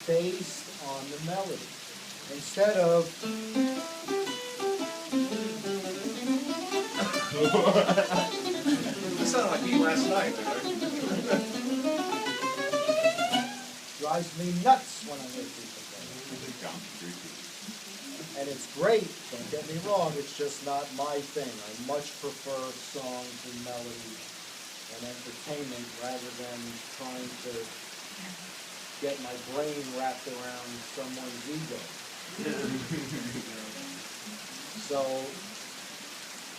based on the melody. Instead of This sounded like me last night. drives me nuts when I hear people play. And it's great, don't get me wrong, it's just not my thing. I much prefer songs and melody and entertainment rather than trying to get my brain wrapped around someone's ego. So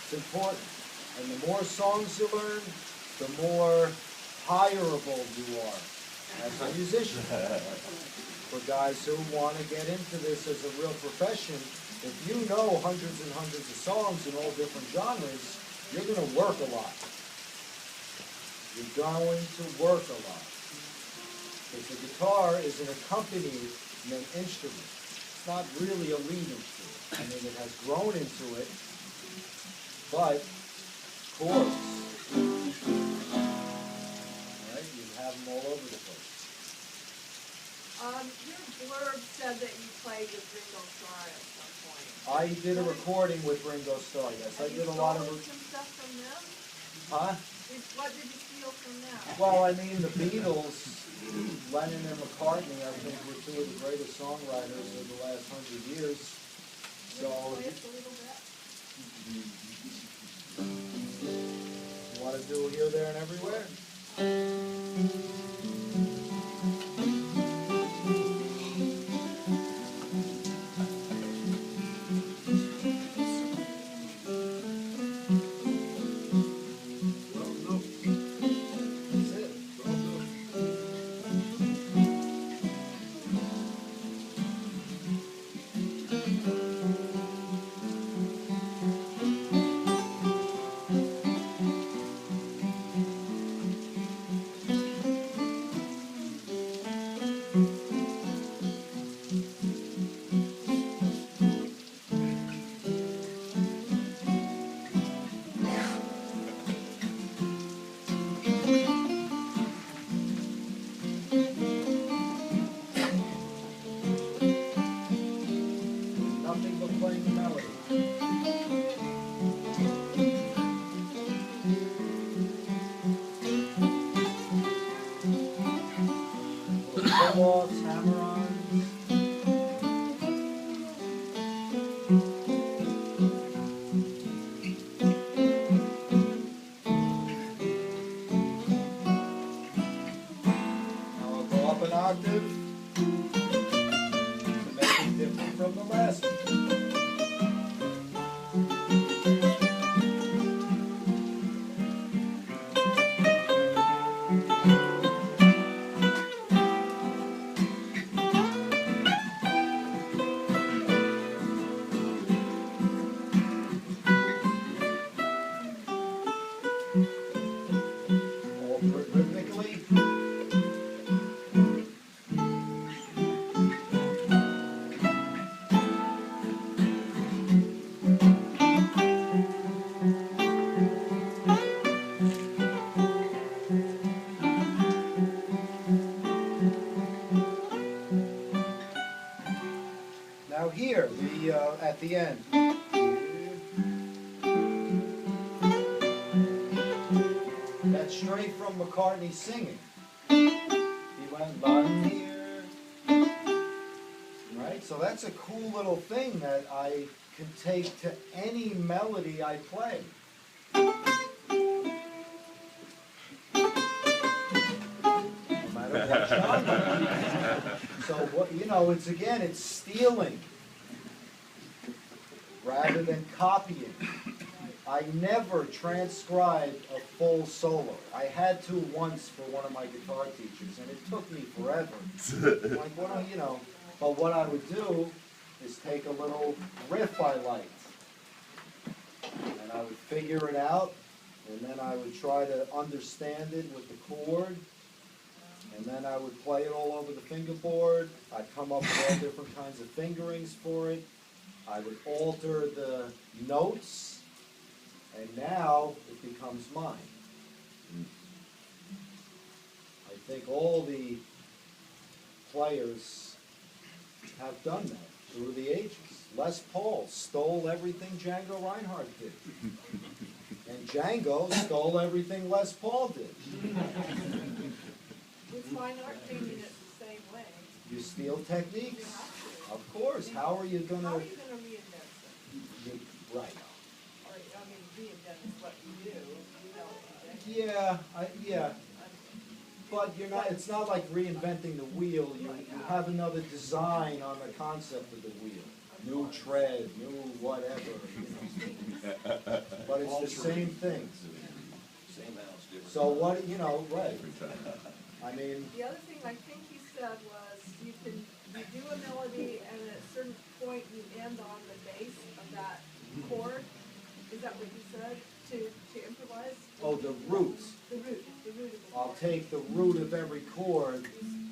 it's important. And the more songs you learn, the more hireable you are as a musician. For guys who want to get into this as a real profession, if you know hundreds and hundreds of songs in all different genres, you're going to work a lot. You're going to work a lot. Because the guitar is an accompaniment instrument. It's not really a lead instrument. I mean, it has grown into it, but chords. All right, you have them all over the place. Your blurb said that you played with Ringo Starr at some point. I did a recording with Ringo Starr, yes. I did a lot of... Some stuff from them? Huh? What did you steal from them? Well, I mean, the Beatles, Lennon and McCartney, I think, were two of the greatest songwriters of the last 100 years. So, Play us a little bit. you want to do Here, There, and Everywhere? That's it. Nothing but playing the melody. Pull-offs, hammer-ons. Now I'll go up an octave to make it different from the last one. All rhythmically. Now here, at the end. That's straight from McCartney singing. He went by here. Right? So that's a cool little thing that I can take to any melody I play. No matter what genre. So what, you know, it's again, it's stealing rather than copying. I never transcribed a full solo. I had to once for one of my guitar teachers, and it took me forever. Like, what you know, but what I would do is take a little riff I liked, and I would figure it out, and then I would try to understand it with the chord, and then I would play it all over the fingerboard. I'd come up with all different kinds of fingerings for it. I would alter the notes, and now it becomes mine. I think all the players have done that through the ages. Les Paul stole everything Django Reinhardt did. And Django stole everything Les Paul did. With fine art painting, it's the same way. You steal You techniques. have to. Of course. How are you How gonna? are you gonna reinvent something? Right. Or, I mean, reinvent is what you do, Yeah. But you're not. It's not like reinventing the wheel. You have another design on the concept of the wheel. New tread, new whatever. You know. But it's the same thing. Same house, different. So what? Right. I mean, The other thing I think he said was you do a melody and at a certain point you end on the base of that chord. Is that what you said to improvise? oh, the roots. The root of the I'll chord. take the root of every chord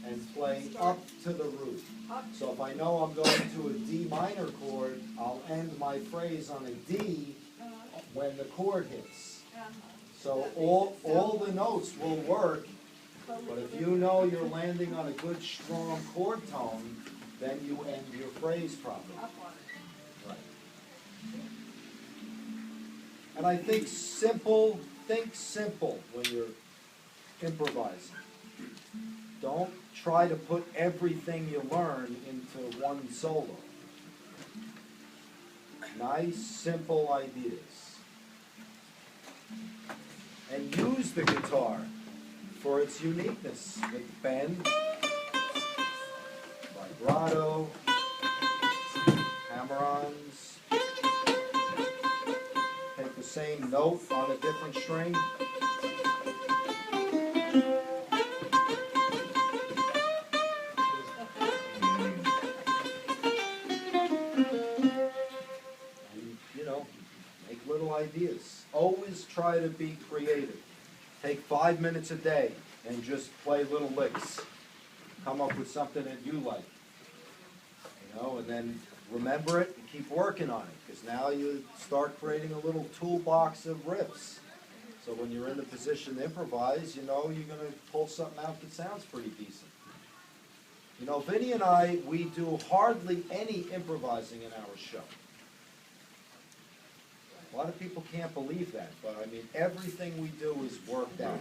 and play up to the root. Up So if I know I'm going to a D minor chord, I'll end my phrase on a D when the chord hits. So all the notes will work, but if you know you're landing on a good strong chord tone, then you end your phrase properly. Up on it. Right. And I think simple when you're improvising. Don't try to put everything you learn into one solo. Nice, simple ideas. And use the guitar for its uniqueness with bend, vibrato, hammer-ons. Take the same note on a different string. And, make little ideas. Always try to be creative. Take 5 minutes a day and just play little licks. Come up with something that you like. And then remember it and keep working on it, because now you start creating a little toolbox of riffs. So when you're in the position to improvise, you're going to pull something out that sounds pretty decent. Vinny and I, we do hardly any improvising in our show. A lot of people can't believe that, but I mean, everything we do is worked out.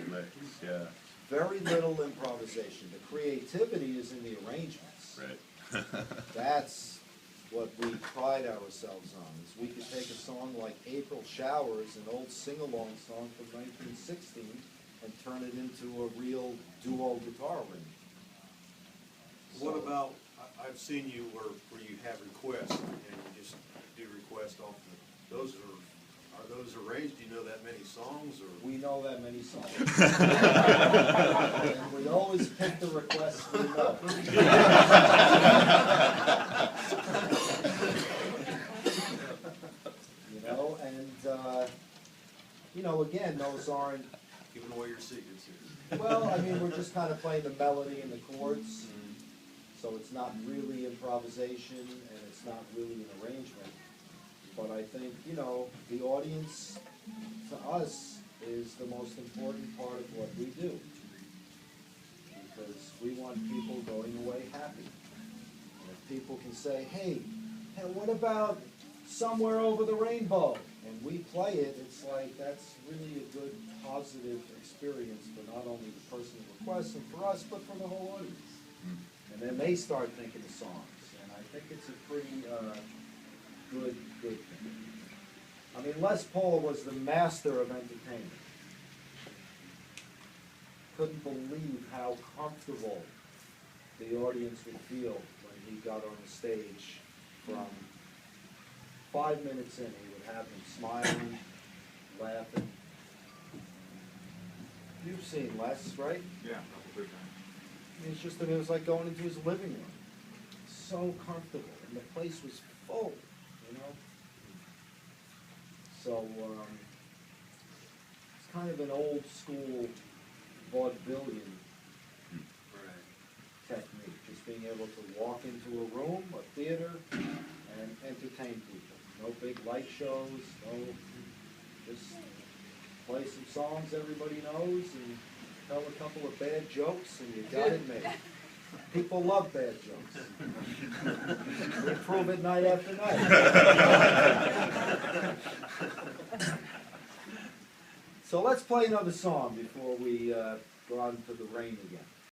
Yeah. Very little improvisation. The creativity is in the arrangements. Right. That's what we pride ourselves on, is we could take a song like April Showers, an old sing-along song from 1916, and turn it into a real duo guitar arrangement. What about, I've seen you where you have requests, and you just do requests off those are those arranged? Do you know that many songs, or? We know that many songs. And we always pick the requests we know. Again, those aren't, Giving away your secrets here. well, I mean, we're just kind of playing the melody and the chords, so it's not really improvisation, and it's not really an arrangement. But I think, the audience, to us, is the most important part of what we do. Because we want people going away happy. And if people can say, hey, what about Somewhere Over the Rainbow? And we play it, it's like, that's really a good, positive experience for not only the person who requests and for us, but for the whole audience. And then they start thinking of songs. And I think it's a pretty good thing. I mean, Les Paul was the master of entertainment. Couldn't believe how comfortable the audience would feel when he got on the stage. From 5 minutes in, he would have them smiling, laughing. You've seen Les, right? Yeah. It's just that it was like going into his living room. So comfortable, and the place was full, So, it's kind of an old school vaudevillian technique, just being able to walk into a room, a theater, and entertain people. No big light shows, just play some songs everybody knows, and tell a couple of bad jokes, and you got it made. People love bad jokes. We prove it night after night. So let's play another song before we go on to the rain again.